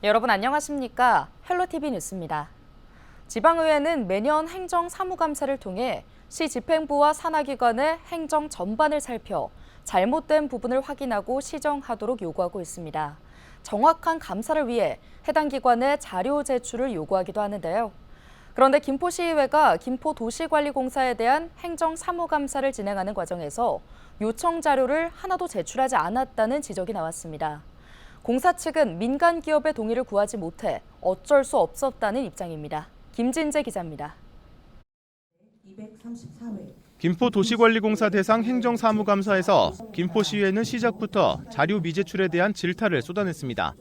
여러분 안녕하십니까? 헬로티비 뉴스입니다. 지방의회는 매년 행정사무감사를 통해 시 집행부와 산하기관의 행정 전반을 살펴 잘못된 부분을 확인하고 시정하도록 요구하고 있습니다. 정확한 감사를 위해 해당 기관의 자료 제출을 요구하기도 하는데요. 그런데 김포시의회가 김포도시관리공사에 대한 행정사무감사를 진행하는 과정에서 요청 자료를 하나도 제출하지 않았다는 지적이 나왔습니다. 공사 측은 민간 기업의 동의를 구하지 못해 어쩔 수 없었다는 입장입니다. 김진재 기자입니다. 234회. 김포도시관리공사 대상 행정사무감사에서 김포시의회는 시작부터 자료 미제출에 대한 질타를 쏟아냈습니다.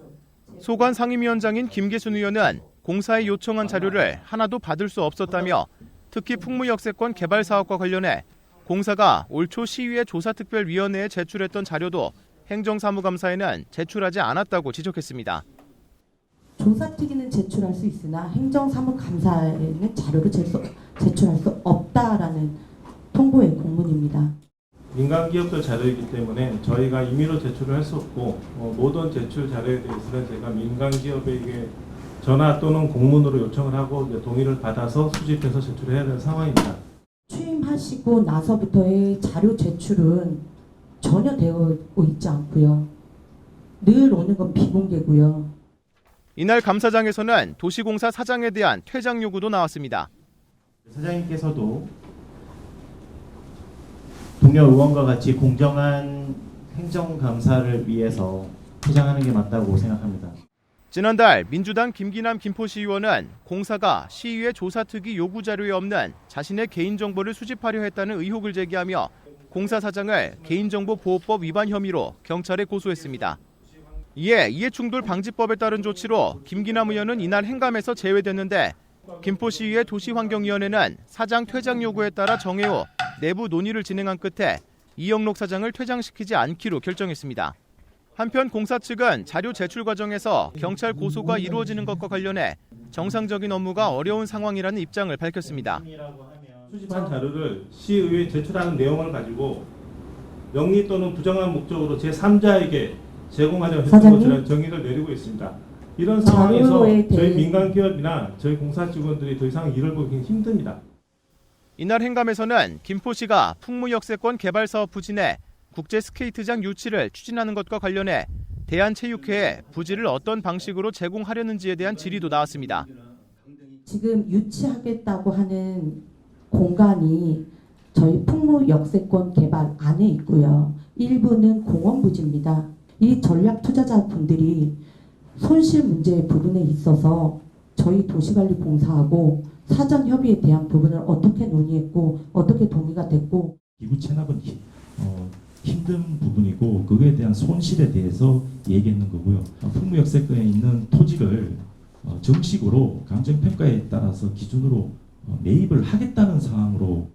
소관 상임위원장인 김계순 의원은 공사에 요청한 자료를 하나도 받을 수 없었다며 특히 풍무역세권 개발 사업과 관련해 공사가 올 초 시의회 조사특별위원회에 제출했던 자료도 행정사무감사에는 제출하지 않았다고 지적했습니다. 조사특위는 제출할 수 있으나 행정사무감사에는 자료를 제출할 수 없다라는 통보의 공문입니다. 민간 기업들 자료이기 때문에 저희가 임의로 제출을 할 수 없고 모든 제출 자료에 대해서는 제가 민간 기업에게 전화 또는 공문으로 요청을 하고 동의를 받아서 수집해서 제출해야 되는 상황입니다. 취임하시고 나서부터의 자료 제출은 전혀 되고 있지 않고요. 늘 오는 건 비공개고요. 이날 감사장에서는 도시공사 사장에 대한 퇴장 요구도 나왔습니다. 사장님께서도 동료 의원과 같이 공정한 행정감사를 위해서 퇴장하는 게 맞다고 생각합니다. 지난달 민주당 김기남 김포시의원은 공사가 시의회 조사특위 요구 자료에 없는 자신의 개인정보를 수집하려 했다는 의혹을 제기하며 공사 사장을 개인정보보호법 위반 혐의로 경찰에 고소했습니다. 이에 이해충돌 방지법에 따른 조치로 김기남 의원은 이날 행감에서 제외됐는데 김포시의회 도시환경위원회는 사장 퇴장 요구에 따라 정해 후 내부 논의를 진행한 끝에 이영록 사장을 퇴장시키지 않기로 결정했습니다. 한편 공사 측은 자료 제출 과정에서 경찰 고소가 이루어지는 것과 관련해 정상적인 업무가 어려운 상황이라는 입장을 밝혔습니다. 수집한 자료를 시의회에 제출하는 내용을 가지고 영리 또는 부정한 목적으로 제3자에게 제공하려 했던 것이라는 정의를 내리고 있습니다. 이런 상황에서 저희 민간 기업이나 저희 공사 직원들이 더 이상 일을 보기 힘듭니다. 이날 행감에서는 김포시가 풍무역세권 개발 사업 부진에 국제 스케이트장 유치를 추진하는 것과 관련해 대한체육회에 부지를 어떤 방식으로 제공하려는지에 대한 질의도 나왔습니다. 지금 유치하겠다고 하는 공간이 저희 풍무역세권 개발 안에 있고요. 일부는 공원 부지입니다. 이 전략 투자자분들이 손실 문제 부분에 있어서 저희 도시관리공사하고 사전 협의에 대한 부분을 어떻게 논의했고 어떻게 동의가 됐고 기부 체납은 힘든 부분이고 그거에 대한 손실에 대해서 얘기했는 거고요. 풍무역세권에 있는 토지를 정식으로 감정평가에 따라서 기준으로 매입을 하겠다는 사항으로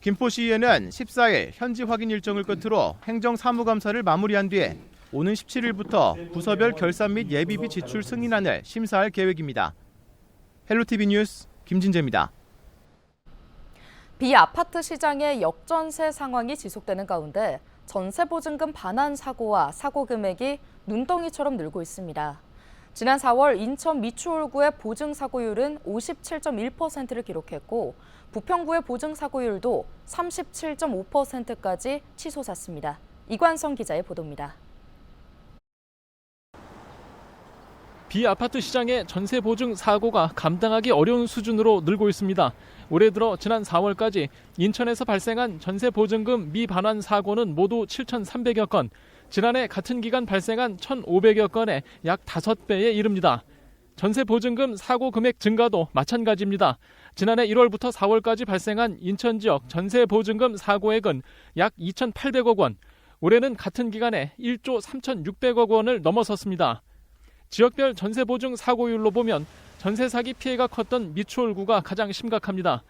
김포시의회는 14일 현지 확인 일정을 끝으로 행정사무감사를 마무리한 뒤에 오는 17일부터 부서별 결산 및 예비비 지출 승인안을 심사할 계획입니다. 헬로티비 뉴스 김진재입니다. 비아파트 시장의 역전세 상황이 지속되는 가운데 전세보증금 반환 사고와 사고 금액이 눈덩이처럼 늘고 있습니다. 지난 4월 인천 미추홀구의 보증사고율은 57.1%를 기록했고 부평구의 보증사고율도 37.5%까지 치솟았습니다. 이관성 기자의 보도입니다. 비아파트 시장의 전세 보증 사고가 감당하기 어려운 수준으로 늘고 있습니다. 올해 들어 지난 4월까지 인천에서 발생한 전세 보증금 미반환 사고는 모두 7,300여 건, 지난해 같은 기간 발생한 1,500여 건의 약 5배에 이릅니다. 전세 보증금 사고 금액 증가도 마찬가지입니다. 지난해 1월부터 4월까지 발생한 인천 지역 전세 보증금 사고액은 약 2,800억 원, 올해는 같은 기간에 1조 3,600억 원을 넘어섰습니다. 지역별 전세 보증 사고율로 보면 전세 사기 피해가 컸던 미추홀구가 가장 심각합니다.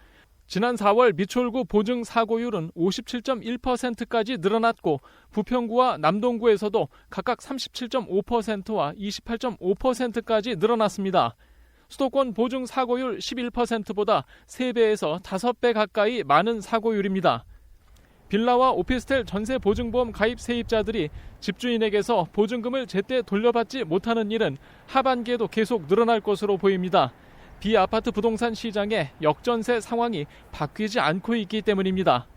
지난 4월 미추홀구 보증 사고율은 57.1%까지 늘어났고 부평구와 남동구에서도 각각 37.5%와 28.5%까지 늘어났습니다. 수도권 보증 사고율 11%보다 3배에서 5배 가까이 많은 사고율입니다. 빌라와 오피스텔 전세 보증보험 가입 세입자들이 집주인에게서 보증금을 제때 돌려받지 못하는 일은 하반기에도 계속 늘어날 것으로 보입니다. 비아파트 부동산 시장의 역전세 상황이 바뀌지 않고 있기 때문입니다.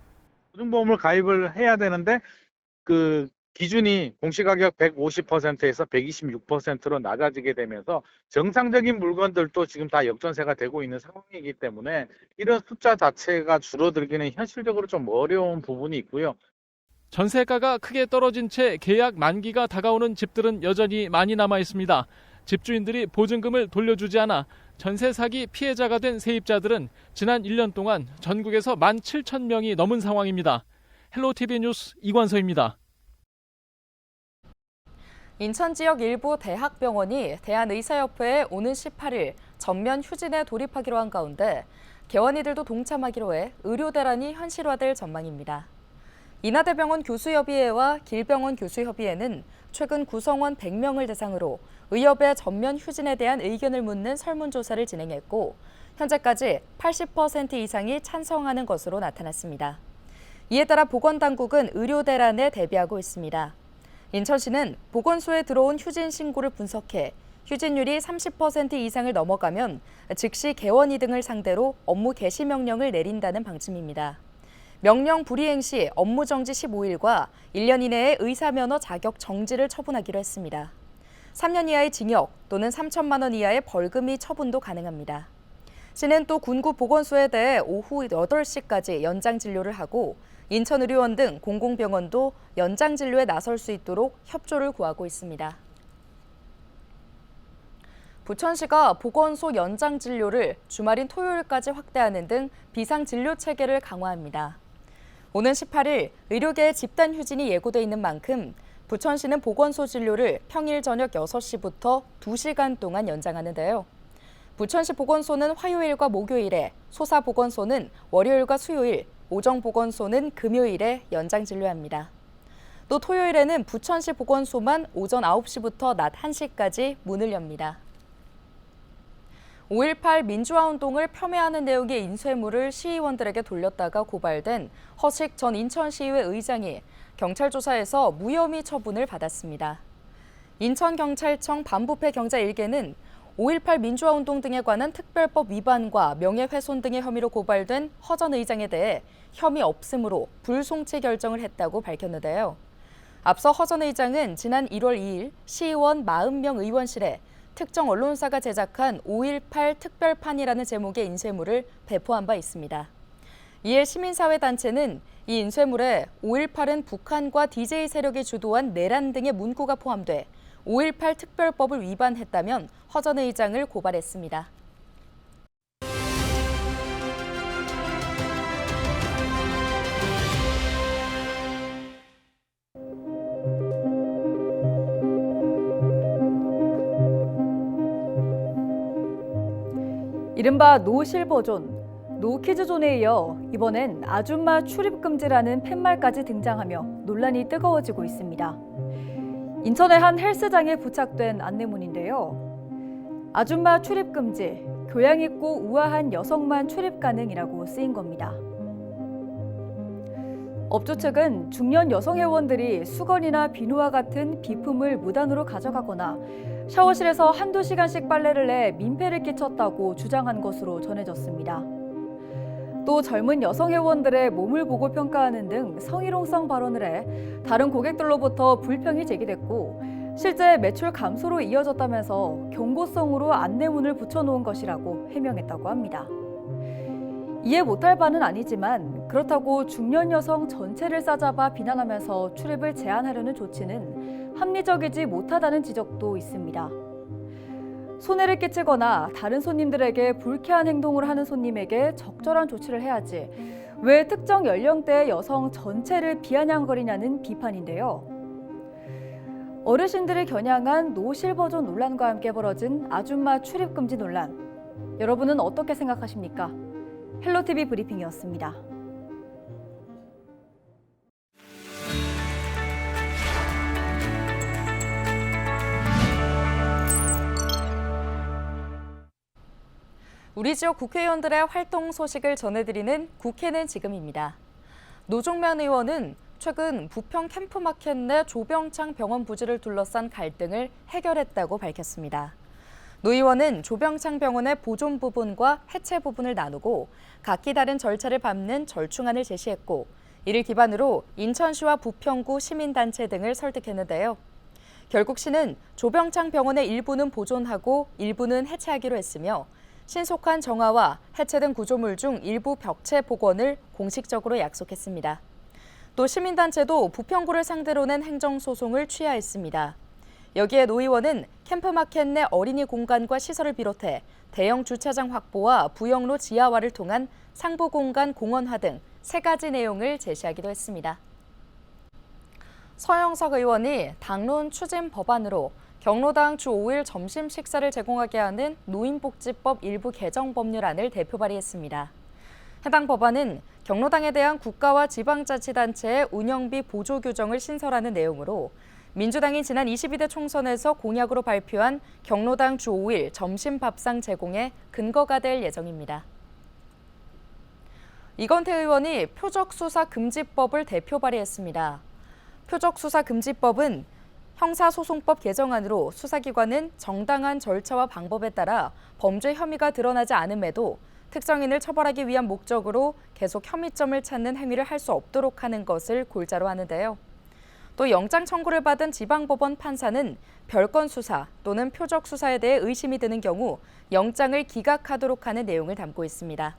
보증보험을 가입을 해야 되는데 그 기준이 공시가격 150%에서 126%로 낮아지게 되면서 정상적인 물건들도 지금 다 역전세가 되고 있는 상황이기 때문에 이런 숫자 자체가 줄어들기는 현실적으로 좀 어려운 부분이 있고요. 전세가가 크게 떨어진 채 계약 만기가 다가오는 집들은 여전히 많이 남아 있습니다. 집주인들이 보증금을 돌려주지 않아 전세 사기 피해자가 된 세입자들은 지난 1년 동안 전국에서 17,000명이 넘은 상황입니다. 헬로티비 뉴스 이관서입니다. 인천 지역 일부 대학병원이 대한의사협회에 오는 18일 전면 휴진에 돌입하기로 한 가운데 개원이들도 동참하기로 해 의료 대란이 현실화될 전망입니다. 인하대병원 교수협의회와 길병원 교수협의회는 최근 구성원 100명을 대상으로 의협의 전면 휴진에 대한 의견을 묻는 설문조사를 진행했고 현재까지 80% 이상이 찬성하는 것으로 나타났습니다. 이에 따라 보건당국은 의료 대란에 대비하고 있습니다. 인천시는 보건소에 들어온 휴진 신고를 분석해 휴진율이 30% 이상을 넘어가면 즉시 개원이 등을 상대로 업무 개시 명령을 내린다는 방침입니다. 명령 불이행 시 업무 정지 15일과 1년 이내에 의사면허 자격 정지를 처분하기로 했습니다. 3년 이하의 징역 또는 3천만 원 이하의 벌금이 처분도 가능합니다. 시는 또 군구 보건소에 대해 오후 8시까지 연장 진료를 하고 인천의료원 등 공공병원도 연장 진료에 나설 수 있도록 협조를 구하고 있습니다. 부천시가 보건소 연장 진료를 주말인 토요일까지 확대하는 등 비상진료 체계를 강화합니다. 오는 18일 의료계의 집단 휴진이 예고돼 있는 만큼 부천시는 보건소 진료를 평일 저녁 6시부터 2시간 동안 연장하는데요. 부천시 보건소는 화요일과 목요일에, 소사보건소는 월요일과 수요일, 오정보건소는 금요일에 연장 진료합니다. 또 토요일에는 부천시 보건소만 오전 9시부터 낮 1시까지 문을 엽니다. 5.18 민주화운동을 폄훼하는 내용의 인쇄물을 시의원들에게 돌렸다가 고발된 허식 전 인천시의회 의장이 경찰 조사에서 무혐의 처분을 받았습니다. 인천경찰청 반부패 경자 1개는 5.18 민주화운동 등에 관한 특별법 위반과 명예훼손 등의 혐의로 고발된 허 전 의장에 대해 혐의 없음으로 불송치 결정을 했다고 밝혔는데요. 앞서 허 전 의장은 지난 1월 2일 시의원 40명 의원실에 특정 언론사가 제작한 5.18 특별판이라는 제목의 인쇄물을 배포한 바 있습니다. 이에 시민사회단체는 이 인쇄물에 5.18은 북한과 DJ 세력이 주도한 내란 등의 문구가 포함돼 5.18 특별법을 위반했다면 허 전 의장을 고발했습니다. 이른바 노실버존, 노키즈존에 이어 이번엔 아줌마 출입금지라는 팻말까지 등장하며 논란이 뜨거워지고 있습니다. 인천의 한 헬스장에 부착된 안내문인데요. 아줌마 출입금지, 교양 있고 우아한 여성만 출입 가능이라고 쓰인 겁니다. 업주 측은 중년 여성 회원들이 수건이나 비누와 같은 비품을 무단으로 가져가거나 샤워실에서 한두 시간씩 빨래를 내 민폐를 끼쳤다고 주장한 것으로 전해졌습니다. 또 젊은 여성 회원들의 몸을 보고 평가하는 등 성희롱성 발언을 해 다른 고객들로부터 불평이 제기됐고 실제 매출 감소로 이어졌다면서 경고성으로 안내문을 붙여놓은 것이라고 해명했다고 합니다. 이해 못할 바는 아니지만 그렇다고 중년 여성 전체를 싸잡아 비난하면서 출입을 제한하려는 조치는 합리적이지 못하다는 지적도 있습니다. 손해를 끼치거나 다른 손님들에게 불쾌한 행동을 하는 손님에게 적절한 조치를 해야지 왜 특정 연령대의 여성 전체를 비아냥거리냐는 비판인데요. 어르신들이 겨냥한 노실버존 논란과 함께 벌어진 아줌마 출입금지 논란. 여러분은 어떻게 생각하십니까? 헬로티비 브리핑이었습니다. 우리 지역 국회의원들의 활동 소식을 전해드리는 국회는 지금입니다. 노종면 의원은 최근 부평 캠프마켓 내 조병창 병원 부지를 둘러싼 갈등을 해결했다고 밝혔습니다. 노 의원은 조병창 병원의 보존 부분과 해체 부분을 나누고 각기 다른 절차를 밟는 절충안을 제시했고, 이를 기반으로 인천시와 부평구 시민단체 등을 설득했는데요. 결국 시는 조병창 병원의 일부는 보존하고 일부는 해체하기로 했으며, 신속한 정화와 해체된 구조물 중 일부 벽체 복원을 공식적으로 약속했습니다. 또 시민단체도 부평구를 상대로 낸 행정소송을 취하했습니다. 여기에 노 의원은 캠프마켓 내 어린이 공간과 시설을 비롯해 대형 주차장 확보와 부영로 지하화를 통한 상부 공간 공원화 등 3가지 내용을 제시하기도 했습니다. 서영석 의원이 당론 추진 법안으로 경로당 주 5일 점심 식사를 제공하게 하는 노인복지법 일부 개정 법률안을 대표 발의했습니다. 해당 법안은 경로당에 대한 국가와 지방자치단체의 운영비 보조 규정을 신설하는 내용으로, 민주당이 지난 22대 총선에서 공약으로 발표한 경로당 주 5일 점심 밥상 제공에 근거가 될 예정입니다. 이건태 의원이 표적수사금지법을 대표 발의했습니다. 표적수사금지법은 형사소송법 개정안으로 수사기관은 정당한 절차와 방법에 따라 범죄 혐의가 드러나지 않음에도 특정인을 처벌하기 위한 목적으로 계속 혐의점을 찾는 행위를 할 수 없도록 하는 것을 골자로 하는데요. 또 영장 청구를 받은 지방법원 판사는 별건 수사 또는 표적 수사에 대해 의심이 드는 경우 영장을 기각하도록 하는 내용을 담고 있습니다.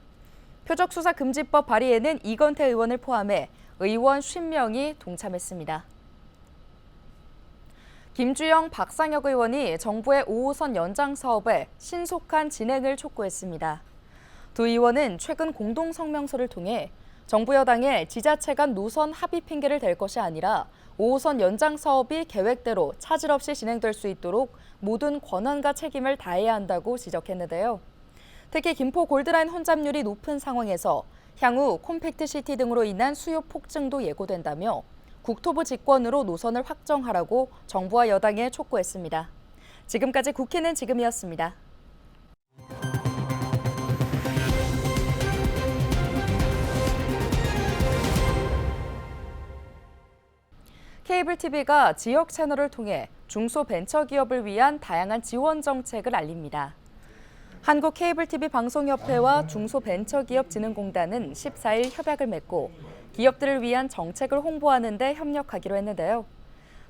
표적수사금지법 발의에는 이건태 의원을 포함해 의원 50명이 동참했습니다. 김주영, 박상혁 의원이 정부의 5호선 연장 사업의 신속한 진행을 촉구했습니다. 두 의원은 최근 공동성명서를 통해 정부 여당의 지자체 간 노선 합의 핑계를 댈 것이 아니라 5호선 연장 사업이 계획대로 차질 없이 진행될 수 있도록 모든 권한과 책임을 다해야 한다고 지적했는데요. 특히 김포 골드라인 혼잡률이 높은 상황에서 향후 콤팩트시티 등으로 인한 수요 폭증도 예고된다며 국토부 직권으로 노선을 확정하라고 정부와 여당에 촉구했습니다. 지금까지 국회는 지금이었습니다. 케이블 TV가 지역 채널을 통해 중소벤처기업을 위한 다양한 지원 정책을 알립니다. 한국 케이블 TV 방송협회와 중소벤처기업진흥공단은 14일 협약을 맺고 기업들을 위한 정책을 홍보하는 데 협력하기로 했는데요.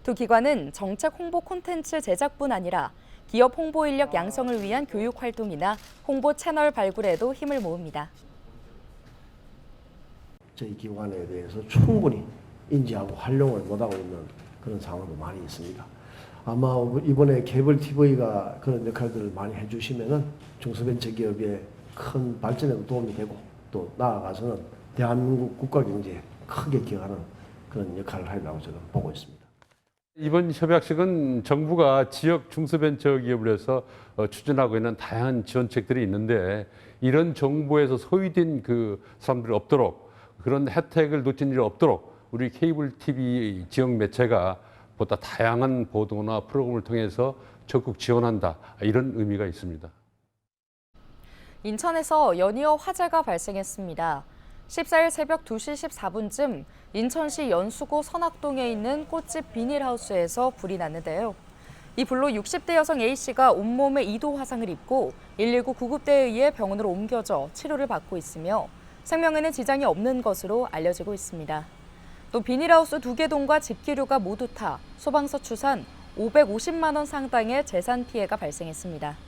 두 기관은 정책 홍보 콘텐츠 제작뿐 아니라 기업 홍보 인력 양성을 위한 교육 활동이나 홍보 채널 발굴에도 힘을 모읍니다. 저희 기관에 대해서 충분히 인지하고 활용을 못하고 있는 그런 상황도 많이 있습니다. 아마 이번에 케이블 TV가 그런 역할들을 많이 해주시면은 중소벤처기업의 큰 발전에도 도움이 되고 또 나아가서는 대한민국 국가 경제에 크게 기여하는 그런 역할을 하리라고 저는 보고 있습니다. 이번 협약식은 정부가 지역 중소벤처기업을 해서 추진하고 있는 다양한 지원책들이 있는데, 이런 정보에서 소외된 그 사람들이 없도록, 그런 혜택을 놓친 일이 없도록 우리 케이블 TV 지역 매체가 보다 다양한 보도나 프로그램을 통해서 적극 지원한다, 이런 의미가 있습니다. 인천에서 연이어 화재가 발생했습니다. 14일 새벽 2시 14분쯤 인천시 연수구 선악동에 있는 꽃집 비닐하우스에서 불이 났는데요. 이 불로 60대 여성 A씨가 온몸에 2도 화상을 입고 119 구급대에 의해 병원으로 옮겨져 치료를 받고 있으며 생명에는 지장이 없는 것으로 알려지고 있습니다. 또 비닐하우스 2개 동과 집기류가 모두 타 소방서 추산 550만 원 상당의 재산 피해가 발생했습니다.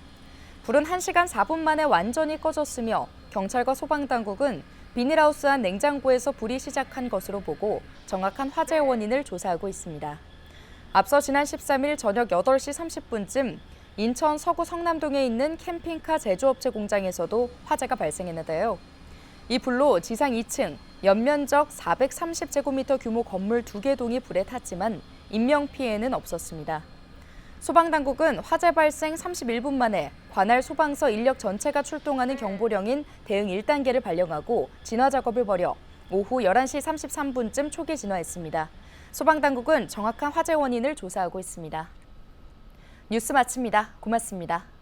불은 1시간 4분 만에 완전히 꺼졌으며 경찰과 소방당국은 비닐하우스 안 냉장고에서 불이 시작한 것으로 보고 정확한 화재 원인을 조사하고 있습니다. 앞서 지난 13일 저녁 8시 30분쯤 인천 서구 성남동에 있는 캠핑카 제조업체 공장에서도 화재가 발생했는데요. 이 불로 지상 2층, 연면적 430제곱미터 규모 건물 2개 동이 불에 탔지만 인명피해는 없었습니다. 소방당국은 화재 발생 31분 만에 관할 소방서 인력 전체가 출동하는 경보령인 대응 1단계를 발령하고 진화 작업을 벌여 오후 11시 33분쯤 초기 진화했습니다. 소방당국은 정확한 화재 원인을 조사하고 있습니다. 뉴스 마칩니다. 고맙습니다.